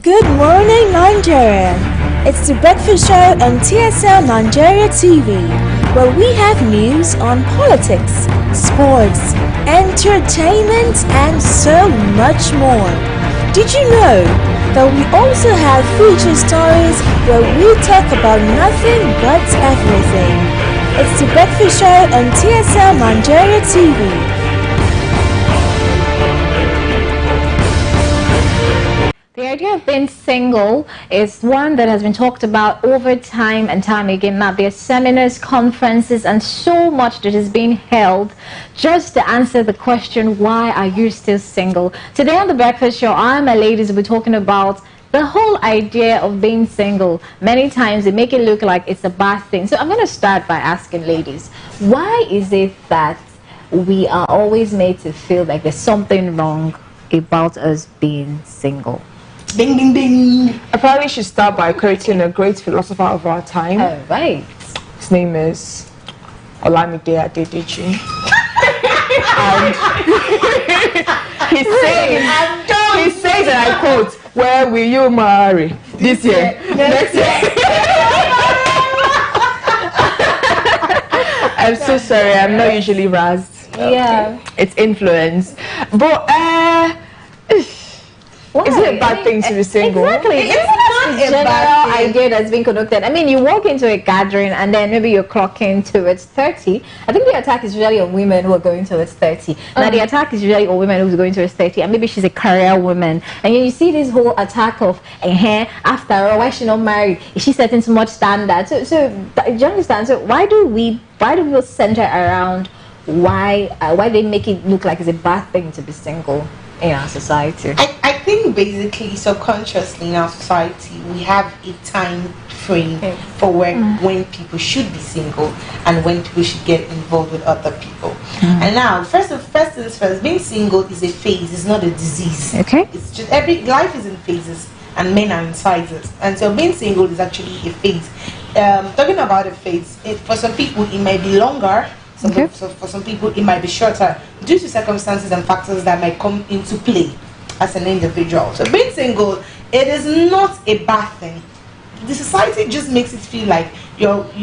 Good morning, Nigeria. It's the breakfast show on TSL Nigeria TV, where we have news on politics, sports, entertainment, and so much more. Did you know that we also have feature stories where we talk about nothing but everything? It's the breakfast show on TSL Nigeria TV. The idea of being single is one that has been talked about over time and time again. Now, there are seminars, conferences, and so much that is being held just to answer the question, why are you still single? Today on The Breakfast Show, I and my ladies will be talking about the whole idea of being single. Many times they make it look like it's a bad thing. So I'm going to start by asking ladies, why is it that we are always made to feel like there's something wrong about us being single? Ding, ding, ding. I probably should start by quoting a great philosopher of our time. All right. His name is Olamide Adedeji. And he says, and I quote, "Where will you marry? This year? Next year?" I'm so sorry, I'm not usually razzed. Yeah. It's influence. But Why? is it a bad thing to be single? Exactly. It's not a general idea that's been conducted. I mean, you walk into a gathering and then maybe you're clocking towards 30. I think the attack is usually on women who are going towards 30. Now, the attack is usually on women who are going towards 30, and maybe she's a career woman. And you see this whole attack of, after all, why is she not married? Is she setting too much standards? So do you understand? So why do we center around why they make it look like it's a bad thing to be single in our society? I think basically subconsciously in our society we have a time frame for when people should be single and when people should get involved with other people. And now first things first, being single is a phase, it's not a disease. Okay. It's just life is in phases and men are in sizes, and so being single is actually a phase. Talking about a phase, for some people it might be longer. So for some people it might be shorter due to circumstances and factors that might come into play as an individual. So being single, it is not a bad thing. The society just makes it feel like you're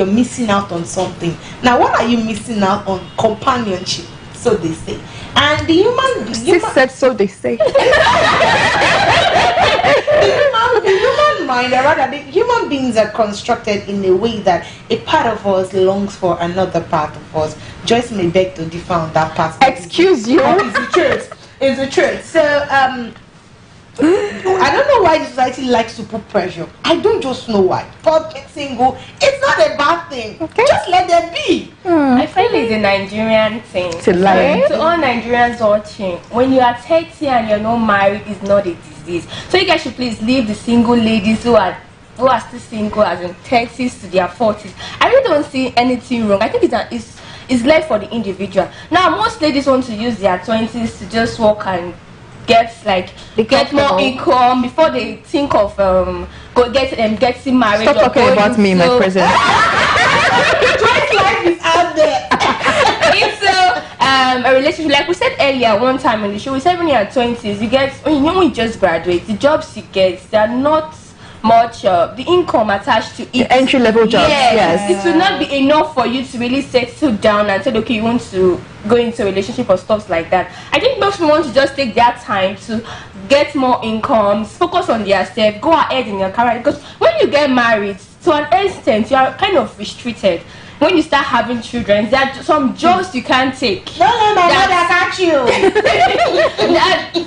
missing out on something. Now, what are you missing out on? Companionship, so they say. And the human said so they say. the human mind, or rather the human beings are constructed in a way that a part of us longs for another part of us. Joyce may beg to differ on that part. Excuse you? It's the truth. It's the truth. So I don't know why the society likes to put pressure. I don't just know why. But being single, it's not a bad thing. Okay. Just let them be. I feel it's a Nigerian thing. To all Nigerians watching, when you are 30 and you're not married, it's not a disease. So you guys should please leave the single ladies who are still single as in 30s to their 40s. I really don't see anything wrong. I think it's left for the individual. Now most ladies want to use their 20s to just work and get more income before they think of getting married. Stop talking about me in my presence. Joyce life is out there. It's a relationship, like we said earlier one time in the show, we said when you're 20s, when you just graduate, the jobs you get, they're not much the income attached to it. The entry-level jobs, yes. It will not be enough for you to really settle down and say, okay, you want to go into a relationship or stuff like that. I think most people want to just take their time to get more incomes, focus on their self, go ahead in your career, because when you get married, to an extent, you are kind of restricted. When you start having children, there are some jobs you can't take. Don't let my mother catch you.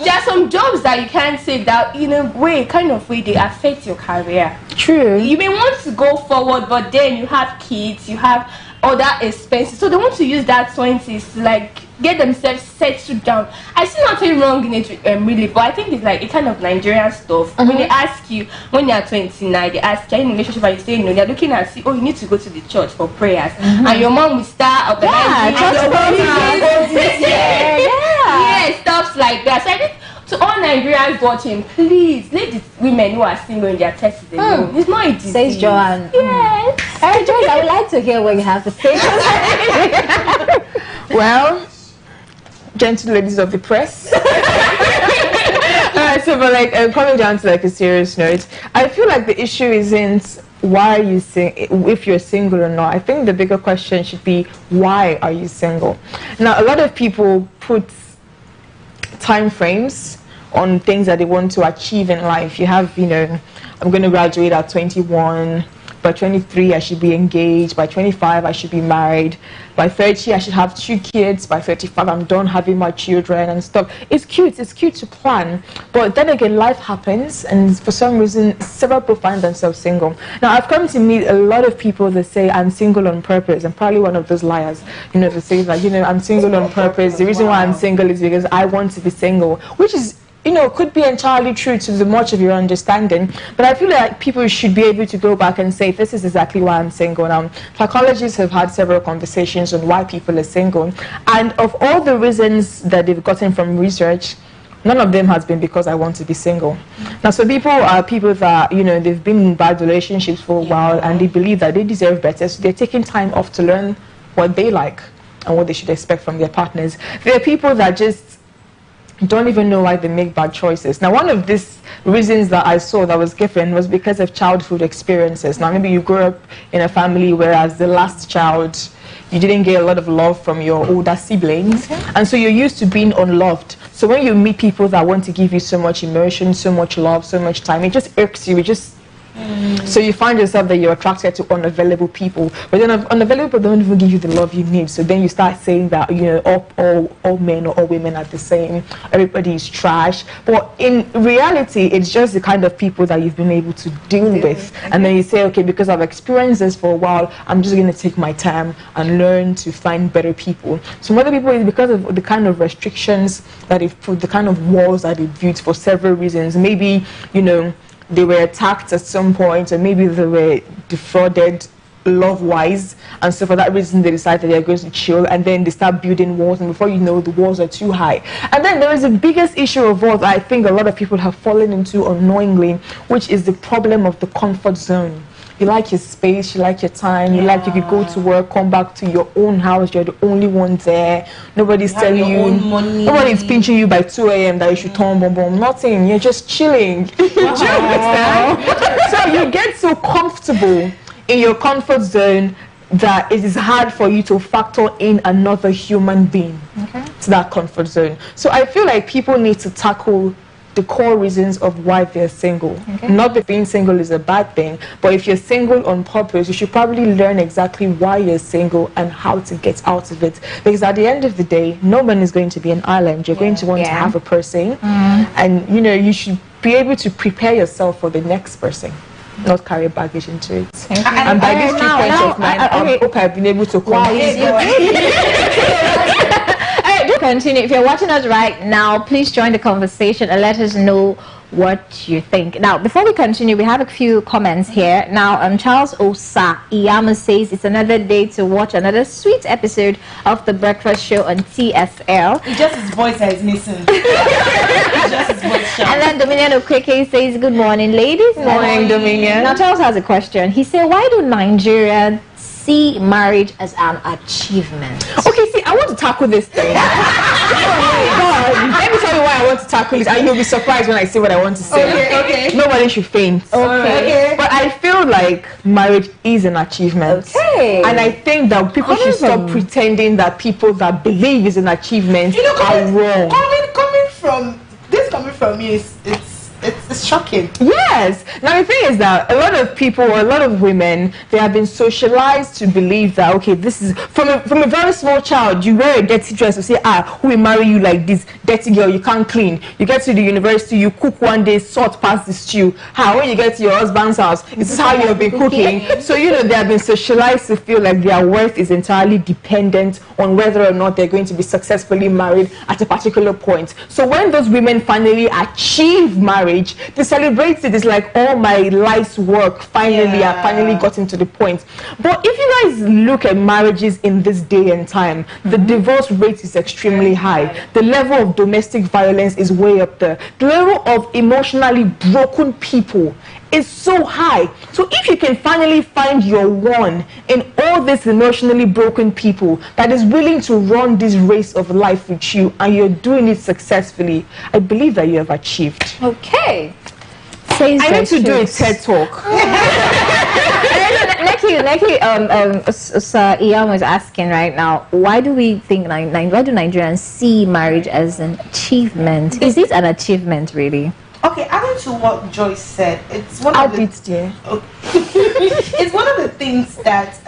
There are some jobs that you can't take that in a way, they affect your career. True. You may want to go forward, but then you have kids, you have other expenses. So they want to use that 20s to get themselves settled down. I see nothing wrong in it really, but I think it's like a kind of Nigerian stuff. When they ask you, when you're 29, they ask you, are you in a relationship, and you say no, they're looking at you, you need to go to the church for prayers. And your mom will start organizing stuff like that. So I think to all Nigerians watching, please let the women who are single in their 30s alone. It's not a disease. Says Joanne. Yes. All right, Joyce, I would like to hear what you have to say. Well, gentle ladies of the press, Yeah, so but like coming down to like a serious note, I feel like the issue isn't why are you if you're single or not. I think the bigger question should be why are you single. Now a lot of people put time frames on things that they want to achieve in life. You have, I'm going to graduate at 21. By 23, I should be engaged. By 25, I should be married. By 30, I should have 2 kids. By 35, I'm done having my children and stuff. It's cute to plan. But then again, life happens, and for some reason, several people find themselves single. Now, I've come to meet a lot of people that say, I'm single on purpose. I'm probably one of those liars, that say like, I'm single on purpose. The reason why I'm single is because I want to be single, which is could be entirely true to the much of your understanding, but I feel like people should be able to go back and say, this is exactly why I'm single. Now, psychologists have had several conversations on why people are single, and of all the reasons that they've gotten from research, none of them has been because I want to be single. Now, so people are people that, they've been in bad relationships for a while, and they believe that they deserve better, so they're taking time off to learn what they like and what they should expect from their partners. There are people that just don't even know why they make bad choices. Now, one of these reasons that I saw that was given was because of childhood experiences. Now, maybe you grew up in a family whereas the last child, you didn't get a lot of love from your older siblings, and so you're used to being unloved. So when you meet people that want to give you so much emotion, so much love, so much time, it just irks you. So you find yourself that you're attracted to unavailable people, but then unavailable people don't even give you the love you need. So then you start saying that all men or all women are the same, everybody is trash. But in reality, it's just the kind of people that you've been able to deal with. And then you say, okay, because I've experienced this for a while, I'm just going to take my time and learn to find better people. Some other people, is because of the kind of restrictions that they've put, the kind of walls that they've built for several reasons. Maybe they were attacked at some point, or maybe they were defrauded love-wise, and so for that reason they decided they're going to chill, and then they start building walls, and before you know, the walls are too high. And then there is the biggest issue of all that I think a lot of people have fallen into unknowingly, which is the problem of the comfort zone. You like your space, you like your time, you could go to work, come back to your own house, you're the only one there, nobody's telling you, nobody's pinching you by 2 a.m. that you should turn boom, nothing, you're just chilling. Do you understand? So you get so comfortable in your comfort zone that it is hard for you to factor in another human being to that comfort zone. So I feel like people need to tackle the core reasons of why they're single. Not that being single is a bad thing, but if you're single on purpose, you should probably learn exactly why you're single and how to get out of it. Because at the end of the day, no one is going to be an island. You're going to want to have a person, and you should be able to prepare yourself for the next person, not carry baggage into it. And by these 3 points of mine, I hope I've been able to continue. If you're watching us right now, please join the conversation and let us know what you think. Now, before we continue, we have a few comments here. Now, Charles Osa Iyama says it's another day to watch another sweet episode of The Breakfast Show on TSL. It's just his voice that is missing. It's just his voice. And then Dominion Okweke says, good morning, ladies. Morning, Dominion. Now, Charles has a question. He said, why do Nigerians see marriage as an achievement? Okay, see, I want to tackle this thing. God, let me tell you why I want to tackle it, and you'll be surprised when I say what I want to say. Okay. Nobody should faint. Okay. But I feel like marriage is an achievement. Okay. And I think that people should stop pretending that people that believe is an achievement are wrong. Coming from you, it's shocking. Yes. Now the thing is that a lot of people, or a lot of women, they have been socialized to believe that, okay, this is from a very small child. You wear a dirty dress, you say, who will marry you like this dirty girl? You can't clean. You get to the university, you cook one day, salt past the stew. When you get to your husband's house, this is how you have been cooking. So they have been socialized to feel like their worth is entirely dependent on whether or not they're going to be successfully married at a particular point. So when those women finally achieve marriage, they celebrate it. It's like, all my life's work finally I finally gotten to the point. But if you guys look at marriages in this day and time, the divorce rate is extremely high. The level of domestic violence is way up there. The level of emotionally broken people is so high. So if you can finally find your one in all these emotionally broken people that is willing to run this race of life with you, and you're doing it successfully, I believe that you have achieved. Okay. I need to do a TED talk. Sir Ian was asking right now, why do we think why do Nigerians see marriage as an achievement? Is it an achievement really? Okay, adding to what Joyce said, it's one of the it's one of the things that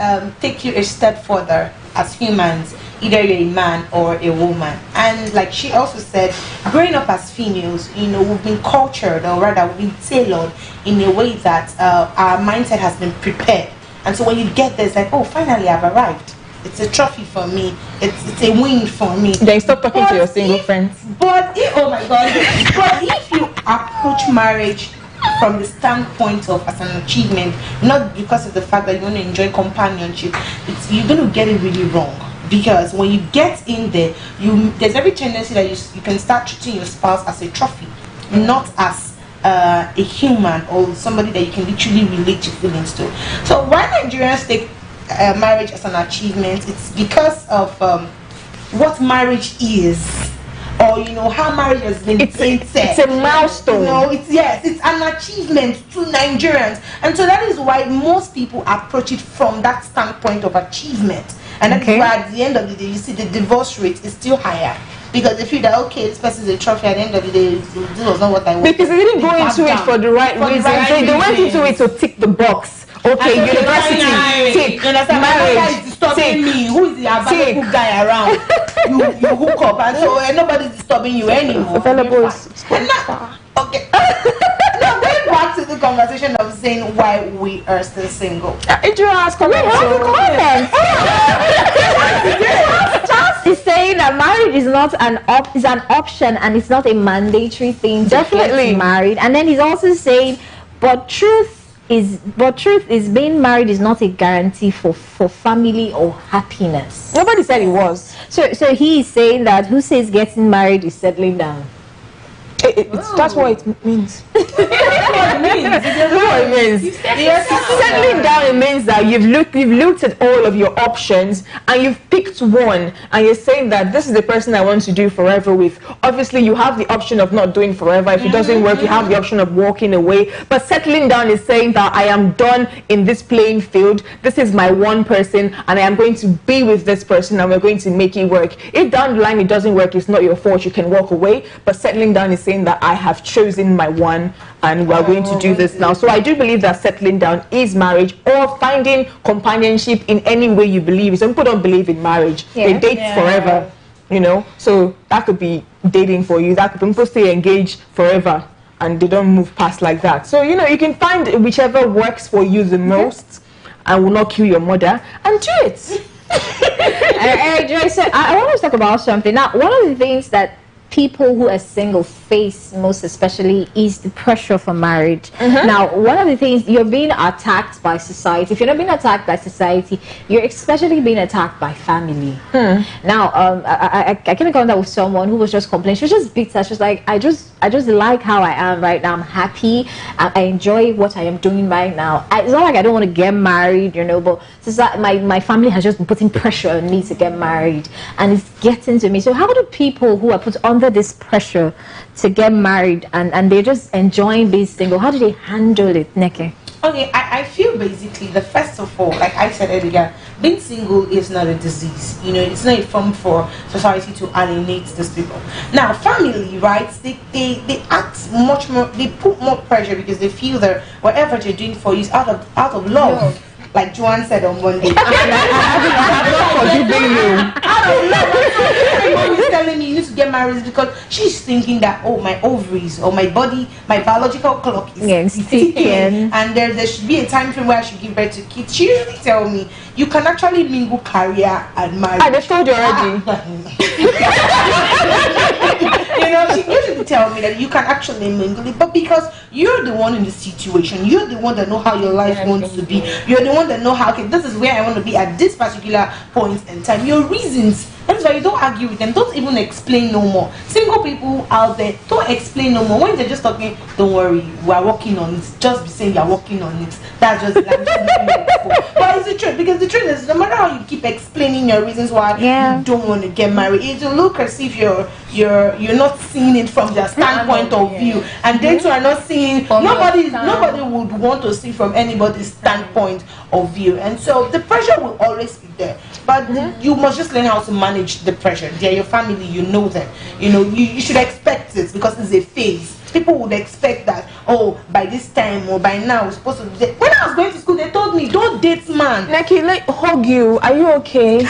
take you a step further as humans, either you're a man or a woman. And like she also said, growing up as females, you know, we've been cultured, or rather we've been tailored in a way that our mindset has been prepared. And so when you get there, it's like, oh, finally I've arrived. It's a trophy for me. It's a win for me. Then stop talking to your single friends. But oh my God! But if you approach marriage from the standpoint of as an achievement, not because of the fact that you want to enjoy companionship, you're going to get it really wrong. Because when you get in there, there's every tendency that you can start treating your spouse as a trophy, not as a human or somebody that you can literally relate your feelings to. So why Nigerians take marriage as an achievement? It's because of what marriage is, or you know how marriage has been painted. It's a milestone. You know, it's an achievement to Nigerians, and so that is why most people approach it from that standpoint of achievement. And that's why at the end of the day, you see the divorce rate is still higher. Because they feel that, okay, this person is a trophy, at the end of the day, this was not what I wanted. Because they didn't go into it for the right reason. They went into it to tick the box. Okay, university, tick. Marriage, is disturbing me. Who is the available guy around? you hook up, and so nobody's disturbing you anymore. Available is okay. Now going back to the conversation of saying why we are still single. Adrian has comments. Charles is saying that marriage is not an option, and it's not a mandatory thing to get married. And then he's also saying, but truth is being married is not a guarantee for family or happiness. Nobody said it was. So he is saying that who says getting married is settling down? That's what it means. That's what it means. Settling down, it means that you've looked at all of your options and you've picked one, and you're saying that this is the person I want to do forever with. Obviously, you have the option of not doing forever. If it doesn't work, you have the option of walking away. But settling down is saying that I am done in this playing field. This is my one person, and I am going to be with this person, and we're going to make it work. If down the line it doesn't work, it's not your fault. You can walk away. But settling down is saying that I have chosen my one, and we're going to do this now. So I do believe that settling down is marriage, or finding companionship in any way you believe. Some people don't believe in marriage. They date forever, you know. So that could be dating for you. That could be people stay engaged forever and they don't move past like that. So you know, you can find whichever works for you the most and will not kill your mother, and do it. Joyce, I want to talk about something. Now, one of the things that people who are single face most especially is the pressure for marriage. Now, one of the things, you're being attacked by society. If you're not being attacked by society, you're especially being attacked by family. Now, I came in contact with someone who was just complaining. She was just bitter. She was like, I just like how I am right now. I'm happy. I enjoy what I am doing right now. It's not like I don't want to get married, you know, but it's like my family has just been putting pressure on me to get married, and it's getting to me. So how do people who are put under this pressure to get married and they're just enjoying being single, how do they handle it, Neke? Okay, I feel basically the first of all, like I said earlier, being single is not a disease. You know, it's not a form for society to alienate these people. Now, family, right? They act much more. They put more pressure because they feel that whatever they're doing for you is out of love. Like Joanne said on Monday. I have not forgiven you. Out of love. My mom is telling me you need to get married because she's thinking that, oh, my ovaries or my body, my biological clock is ticking, and there should be a time frame where I should give birth to kids. She usually tell me you can actually mingle career and marriage. I told you already. You know, she usually tell me that you can actually mingle it, but because you're the one in the situation, you're the one that know how your life wants to be, you're the one that know how, okay, this is where I want to be at this particular point in time. Your reasons That's why you don't argue with them. Don't even explain no more. Single people out there, don't explain no more. When they're just talking, don't worry, we are working on it. Just be saying you're working on it. That's just like but it's the truth, because the truth is, no matter how you keep explaining your reasons why you don't want to get married, it will look as if you're not seeing it from their standpoint of view, and they too are not seeing. Nobody would want to see from anybody's standpoint of view, and so the pressure will always be there. But you must just learn how to manage the pressure. They're your family, you know them. You know, you should expect it, because it's a phase. People would expect that, oh, by this time or by now we're supposed to do that. When I was going to school, they told me, don't date man. Neki, let hug you. Are you okay? I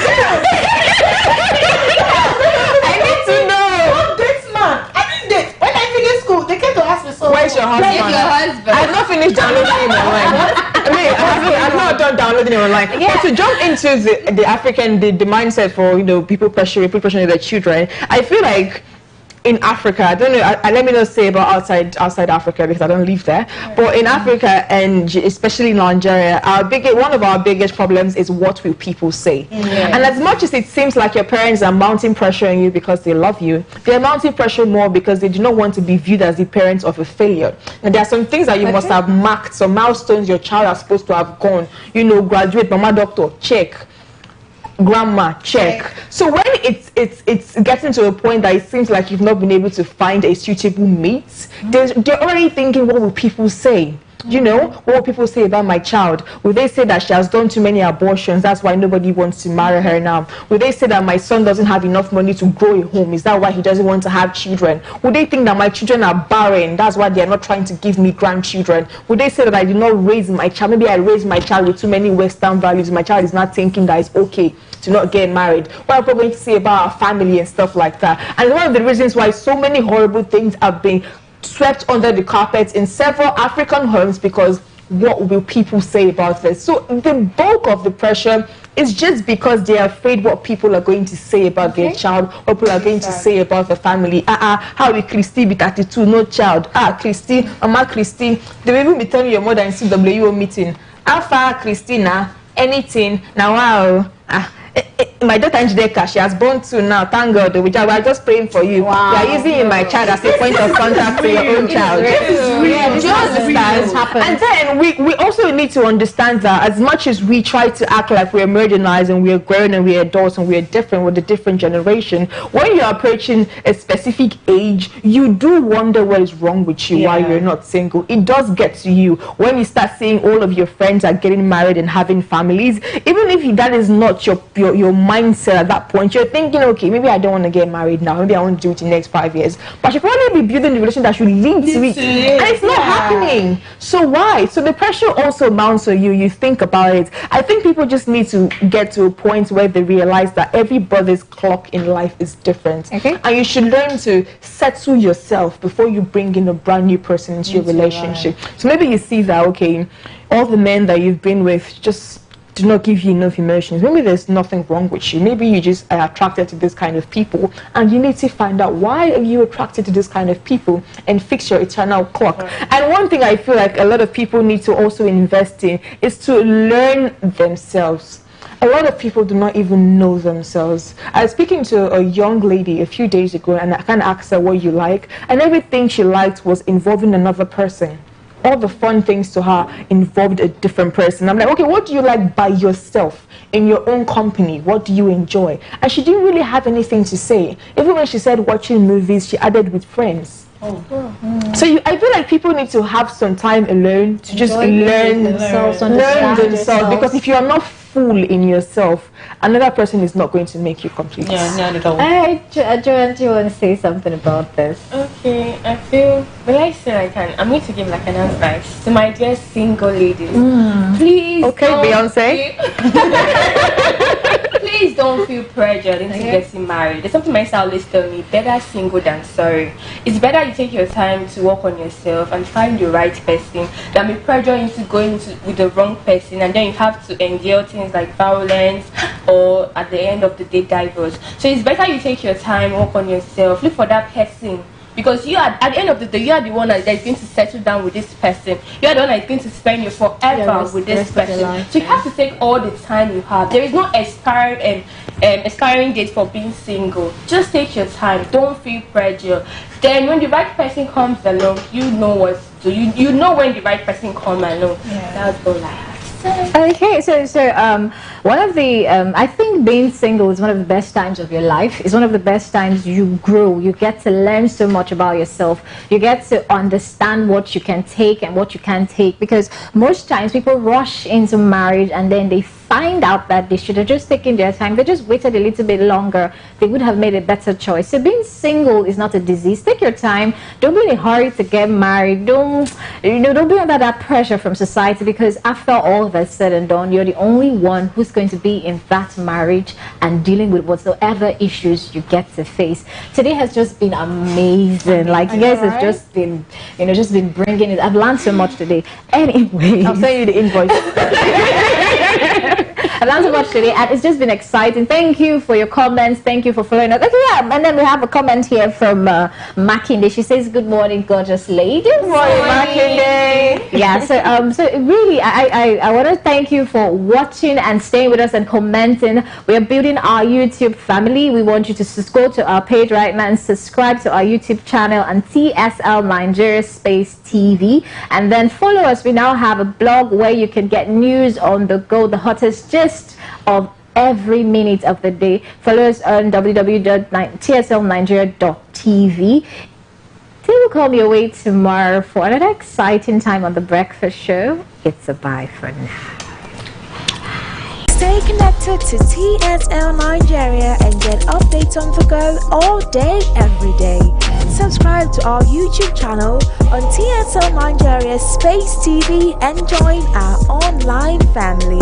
need to know. Don't date man. I didn't date. When I finished school, they came to ask me, so where's your husband? I've not finished downloading him online. I've not done downloading him online. But to jump into the African, the mindset for, you know, people pressuring their children, I feel like in Africa, I don't know, let me not say about outside Africa, because I don't live there, but in Africa, and especially in Nigeria, one of our biggest problems is what will people say. And as much as it seems like your parents are mounting pressure on you because they love you, they're mounting pressure more because they do not want to be viewed as the parents of a failure. And there are some things that you must have marked, some milestones your child is supposed to have gone. You know, graduate, mama doctor, check. Grandma, check. So when it's getting to a point that it seems like you've not been able to find a suitable mate, they're already thinking, what will people say? You know, what will people say about my child? Will they say that she has done too many abortions, that's why nobody wants to marry her now? Will they say that my son doesn't have enough money to grow a home, is that why he doesn't want to have children? Will they think that my children are barren, that's why they are not trying to give me grandchildren? Will they say that I did not raise my child, maybe I raised my child with too many Western values, my child is not thinking that it's okay to not get married? What are people going to say about our family and stuff like that? And one of the reasons why so many horrible things have been swept under the carpet in several African homes, because what will people say about this? So the bulk of the pressure is just because they are afraid what people are going to say about their child, what people are going to say about the family. How will Christy be 32, no child? Christy, Mama Christy, they will even be telling your mother in CWO meeting, Alpha Christina, anything, now wow. My daughter Njideka, she has born 2 now, thank God. We are just praying for you. Wow. You are using my child as a point of contact for your own child. Do you understand? And then we also need to understand that as much as we try to act like we're marginalized and we're grown and we're adults and we're different with a different generation, when you're approaching a specific age, you do wonder what is wrong with you while you're not single. It does get to you when you start seeing all of your friends are getting married and having families. Even if that is not your mindset at that point, you're thinking, okay, maybe I don't want to get married now, maybe I want to do it in the next 5 years, but you probably be building the relationship that should lead to it, and it's not happening. So why? So the pressure also mounts on you. You think about it. I think people just need to get to a point where they realize that everybody's clock in life is different, and you should learn to settle yourself before you bring in a brand new person into your relationship. So maybe you see that, okay, all the men that you've been with just do not give you enough emotions. Maybe there's nothing wrong with you. Maybe you just are attracted to this kind of people, and you need to find out why are you attracted to this kind of people and fix your eternal clock. And one thing I feel like a lot of people need to also invest in is to learn themselves. A lot of people do not even know themselves. I was speaking to a young lady a few days ago, and I kind of asked her what you like, and everything she liked was involving another person. All the fun things to her involved a different person. I'm like, okay, what do you like by yourself, in your own company? What do you enjoy? And she didn't really have anything to say. Even when she said watching movies, she added with friends. So I feel like people need to have some time alone to just learn themselves, because if you are not full in yourself, another person is not going to make you complete. Yeah, not at all. Joanne, do you want to say something about this? Okay, I feel, I'm going to give like an advice to my dear single ladies. Please. Okay, Beyonce. Please don't feel pressured into getting married. There's something my style always tell me, better single than sorry. It's better you take your time to work on yourself and find the right person than be pressured into going with the wrong person, and then you have to endure things like violence or at the end of the day divorce. So it's better you take your time, work on yourself, look for that person. Because you are, at the end of the day, you are the one that is going to settle down with this person. You are the one that is going to spend your forever with this person. So you have to take all the time you have. There is no expired expiring date for being single. Just take your time. Don't feel pressure. Then when the right person comes along, you know what to do. You know when the right person comes along. Yeah. That's all I have. Okay, so one of the I think being single is one of the best times of your life. It's one of the best times you grow. You get to learn so much about yourself. You get to understand what you can take and what you can't take, because most times people rush into marriage and then they find out that they should have just taken their time. They just waited a little bit longer. They would have made a better choice. So being single is not a disease. Take your time. Don't be in a hurry to get married. Don't be under that pressure from society, because after all that's said and done, you're the only one who's going to be in that marriage and dealing with whatsoever issues you get to face. Today has just been amazing. Like, you guys have just been, just been bringing it. I've learned so much today. Anyway, I'll send you the invoice. I've learned so much today, and it's just been exciting. Thank you for your comments. Thank you for following us. Okay, yeah, and then we have a comment here from Makinde. She says, "Good morning, gorgeous ladies." Good morning, Makinde. Yeah, so really, I want to thank you for watching and staying with us and commenting. We are building our YouTube family. We want you to just go to our page right now and subscribe to our YouTube channel and TSL Nigeria Space TV, and then follow us. We now have a blog where you can get news on the go, the hottest gist of every minute of the day. Follow us on www.tslnigeria.tv. They will come your way tomorrow for another exciting time on The Breakfast Show. It's a bye for now. Stay connected to TSL Nigeria and get updates on the go all day, every day. Subscribe to our YouTube channel on TSL Nigeria Space TV and join our online family.